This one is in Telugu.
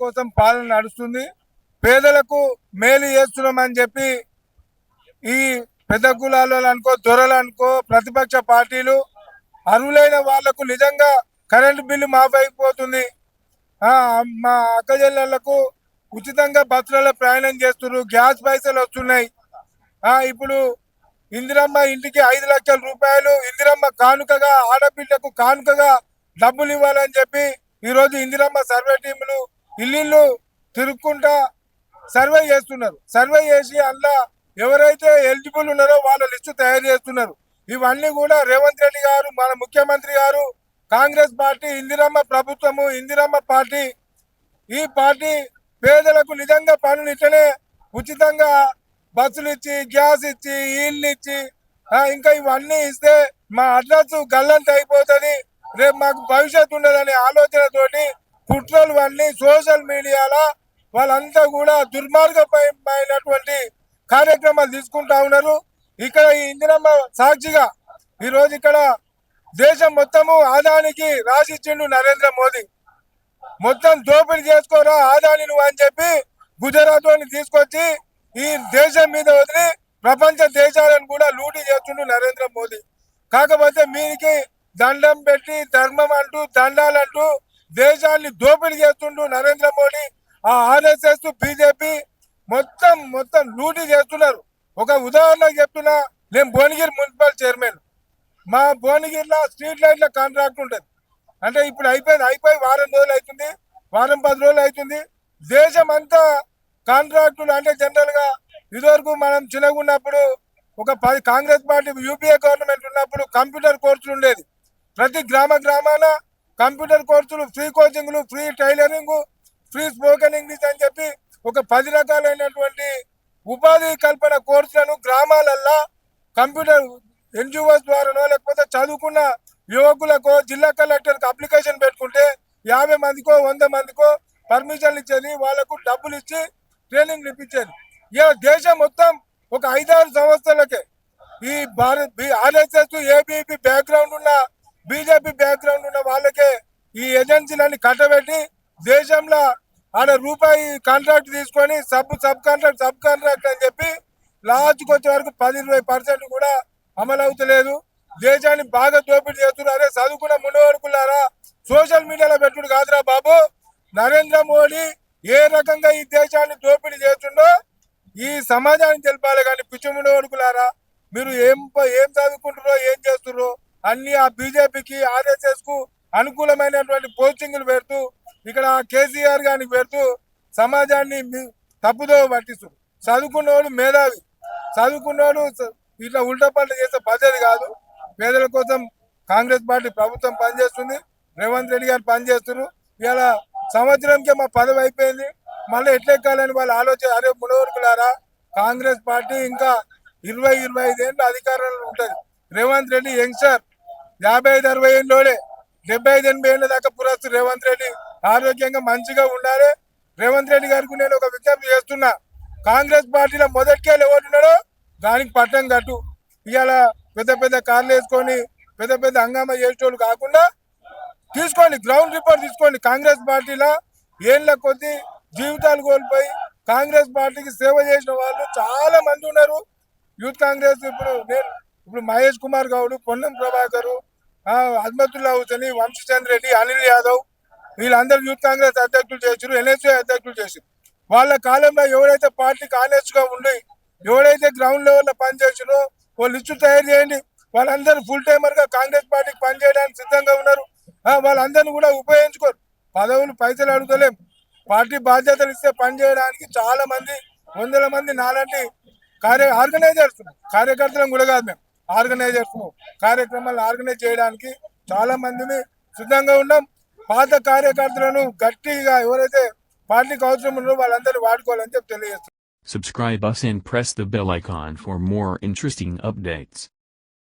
కోసం పాలన నడుస్తుంది. పేదలకు మేలు చేస్తున్నామని చెప్పి ఈ పెద్ద కులాలు అనుకో దొరలు అనుకో ప్రతిపక్ష పార్టీలు అర్హులైన వాళ్లకు నిజంగా కరెంటు బిల్లు మాఫ్ అయిపోతుంది. మా అక్కజెల్లెళ్లకు ఉచితంగా బస్సులలో ప్రయాణం చేస్తున్నారు. గ్యాస్ పైసలు వస్తున్నాయి. ఇప్పుడు ఇందిరమ్మ ఇంటికి 5 లక్షల రూపాయలు ఇందిరమ్మ కానుకగా ఆడబిడ్డకు కానుకగా డబ్బులు ఇవ్వాలని చెప్పి ఈరోజు ఇందిరమ్మ సర్వే టీములు ఇల్లు తిరుక్కుంటా సర్వే చేస్తున్నారు. సర్వే చేసి అందులో ఎవరైతే ఎలిజిబుల్ ఉన్నారో వాళ్ళ లిస్టు తయారు చేస్తున్నారు. ఇవన్నీ కూడా రేవంత్ రెడ్డి గారు, మన ముఖ్యమంత్రి గారు, కాంగ్రెస్ పార్టీ, ఇందిరమ్మ ప్రభుత్వము, ఇందిరమ్మ పార్టీ, ఈ పార్టీ పేదలకు నిజంగా పనులు ఇట్లనే ఉచితంగా బస్సులు ఇచ్చి, గ్యాస్ ఇచ్చి, ఇల్లు ఇచ్చి, ఇంకా ఇవన్నీ ఇస్తే మా అడ్రస్ గల్లంత అయిపోతుంది, రేపు మాకు భవిష్యత్తు ఉండదనే ఆలోచనతోటి కుట్రలు అన్ని సోషల్ మీడియాలో వాళ్ళంతా కూడా దుర్మార్గమైనటువంటి కార్యక్రమాలు తీసుకుంటా ఉన్నారు. ఇక్కడ ఈ ఇందిరమ్మ సాక్షిగా ఈరోజు ఇక్కడ దేశం మొత్తము ఆదానికి రాసిచ్చిండు నరేంద్ర మోదీ. మొత్తం దోపిడీ చేసుకోరా ఆదాని నువ్వు అని చెప్పి గుజరాత్ వాడిని తీసుకొచ్చి ఈ దేశం మీద వదిలి ప్రపంచ దేశాలను కూడా లూటీ చేస్తుండు నరేంద్ర మోదీ. కాకపోతే మీరికి దండం పెట్టి ధర్మం అంటూ దండాలంటూ దేశాన్ని దోపిడీ చేస్తుండు నరేంద్ర మోడీ. ఆ ఆర్ఎస్ఎస్ బీజేపీ మొత్తం లూటీ చేస్తున్నారు. ఒక ఉదాహరణకు చెప్తున్నా, నేను భువనగిరి మున్సిపల్ చైర్మన్. మా భువనగిరిలో స్ట్రీట్ లైట్ల కాంట్రాక్ట్ ఉంటుంది. అంటే ఇప్పుడు అయిపోయి వారం రోజులు అవుతుంది, వారం 10 రోజులు అవుతుంది. దేశం అంతా కాంట్రాక్టులు అంటే జనరల్ గా ఇదివరకు మనం చిన్నగా ఉన్నప్పుడు ఒక కాంగ్రెస్ పార్టీ యూపీఏ గవర్నమెంట్ ఉన్నప్పుడు కంప్యూటర్ కోర్సులు ఉండేది. ప్రతి గ్రామాన కంప్యూటర్ కోర్సులు, ఫ్రీ కోచింగ్లు, free tailoring, free spoken English అని చెప్పి ఒక 10 రకాలైనటువంటి ఉపాధి కల్పన కోర్సులను గ్రామాలల్లో కంప్యూటర్ ఎన్జిఓస్ ద్వారానో లేకపోతే చదువుకున్న యువకులకు జిల్లా కలెక్టర్కి అప్లికేషన్ పెట్టుకుంటే 50 మందికో 100 మందికో పర్మిషన్లు ఇచ్చేది, వాళ్ళకు డబ్బులు ఇచ్చి ట్రైనింగ్ ఇప్పించేది. దేశం మొత్తం ఒక 5-6 సంవత్సరాలకే ఈ ఆర్ఎస్ఎస్ ఏబీపీ బ్యాక్గ్రౌండ్ ఉన్న బీజేపీ బ్యాక్గ్రౌండ్ ఉన్న వాళ్ళకే ఈ ఏజెన్సీలన్నీ కట్టబెట్టి దేశంలో ఆడ రూపాయి కాంట్రాక్ట్ తీసుకొని సబ్ కాంట్రాక్ట్ అని చెప్పి లాస్ట్కి వచ్చే వరకు 10-20% కూడా అమలు అవుతలేదు. దేశాన్ని బాగా దోపిడీ చేస్తున్నారు. అదే చదువుకున్న మునవడుకులారా సోషల్ మీడియాలో పెట్టుడు కాదురా బాబు. నరేంద్ర మోడీ ఏ రకంగా ఈ దేశాన్ని దోపిడీ చేస్తుండో ఈ సమాజానికి తెలిపాలి. కానీ పిచ్చి మునవడుకులారా మీరు ఏం చదువుకుంటారో ఏం చేస్తున్నారో అన్ని ఆ బీజేపీకి ఆర్ఎస్ఎస్ కు అనుకూలమైనటువంటి పోస్టింగ్లు పెడుతూ ఇక్కడ కేసీఆర్ గారికి పెడుతూ సమాజాన్ని తప్పుదో పట్టిస్తారు. చదువుకున్నోడు మేధావి, చదువుకున్నోడు ఇట్లా ఉల్టపల్ట చేసే పద్ధతి కాదు. పేదల కోసం కాంగ్రెస్ పార్టీ ప్రభుత్వం పనిచేస్తుంది, రేవంత్ రెడ్డి గారు పనిచేస్తున్నారు. ఇలా సంవత్సరంకే మా పదవి అయిపోయింది, మళ్ళీ ఎట్లెక్కాలని వాళ్ళు ఆలోచన. అరే మునవరుకులారా, కాంగ్రెస్ పార్టీ ఇంకా 20-25 ఏళ్ళు అధికారంలో ఉంటుంది. రేవంత్ రెడ్డి యంగ్స్టర్, 55-60 ఏళ్ళోడే, 75-80 ఏళ్ళ దాకా పురస్తు రేవంత్ రెడ్డి ఆరోగ్యంగా మంచిగా ఉండాలి. రేవంత్ రెడ్డి గారికి నేను ఒక విజ్ఞప్తి చేస్తున్నా, కాంగ్రెస్ పార్టీలో మొదటికేళ్ళు ఎవరున్నాడో దానికి పట్టం కట్టు. ఇవాళ పెద్ద కార్లు వేసుకొని పెద్ద హంగామా చేసేటోళ్ళు కాకుండా తీసుకోండి, గ్రౌండ్ రిపోర్ట్ తీసుకోండి. కాంగ్రెస్ పార్టీలో ఏళ్ళ కొద్దీ జీవితాలు కోల్పోయి కాంగ్రెస్ పార్టీకి సేవ చేసిన వాళ్ళు చాలా మంది ఉన్నారు. యూత్ కాంగ్రెస్ ఇప్పుడు మహేష్ కుమార్ గౌడ్, పొన్నం ప్రభాకర్, అజ్మతుల్లా హుసేని, వంశీచంద్ర రెడ్డి, అనిల్ యాదవ్ వీళ్ళందరూ యూత్ కాంగ్రెస్ అధ్యక్షులు చేసారు, ఎన్ఎస్ఏ అధ్యక్షులు చేసారు. వాళ్ళ కాలంలో ఎవరైతే పార్టీకి ఆనెస్ట్ గా ఉండి ఎవరైతే గ్రౌండ్ లెవెల్లో పనిచేసారో వాళ్ళు లిస్టు తయారు చేయండి. వాళ్ళందరూ ఫుల్ టైమర్ గా కాంగ్రెస్ పార్టీకి పనిచేయడానికి సిద్ధంగా ఉన్నారు. వాళ్ళందరినీ కూడా ఉపయోగించుకోరు. పదవులు పైసలు అడుగుతలేం, పార్టీ బాధ్యతలు ఇస్తే పనిచేయడానికి చాలా మంది 100 మంది నాలాంటి ఆర్గనైజర్స్, కార్యకర్తలను కూడా కాదు, మేము ఆర్గనైజర్స్, కార్యక్రమాలను ఆర్గనైజ్ చేయడానికి చాలా మందిని సిద్ధంగా ఉన్నాం. పాత కార్యకర్తలను గట్టిగా ఎవరైతే పార్టీకి అవసరం ఉన్నారో వాళ్ళందరూ వాడుకోవాలని చెప్పి తెలియజేస్తున్నాం. Subscribe us and press the bell icon for more interesting updates.